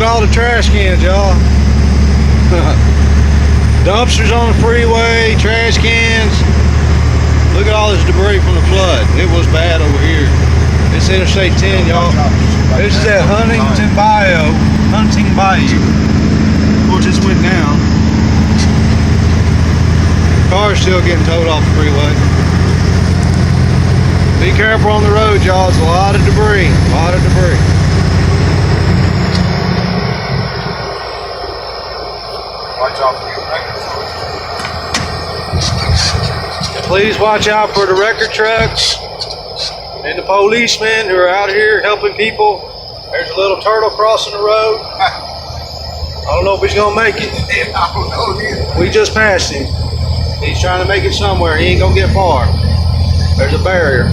all the trash cans, y'all. Dumpsters on the freeway, trash cans. Look at all this debris from the flood. It was bad over here. It's Interstate 10, y'all. This is at Huntington Bayou. Of course, this went down. Cars still getting towed off the freeway. Be careful on the road, y'all. It's a lot of debris. A lot of debris. Watch out for your records. Please watch out for the record trucks and the policemen who are out here helping people. There's a little turtle crossing the road. I don't know if he's gonna make it. I don't know either. We just passed him. He's trying to make it somewhere. He ain't gonna get far. There's a barrier.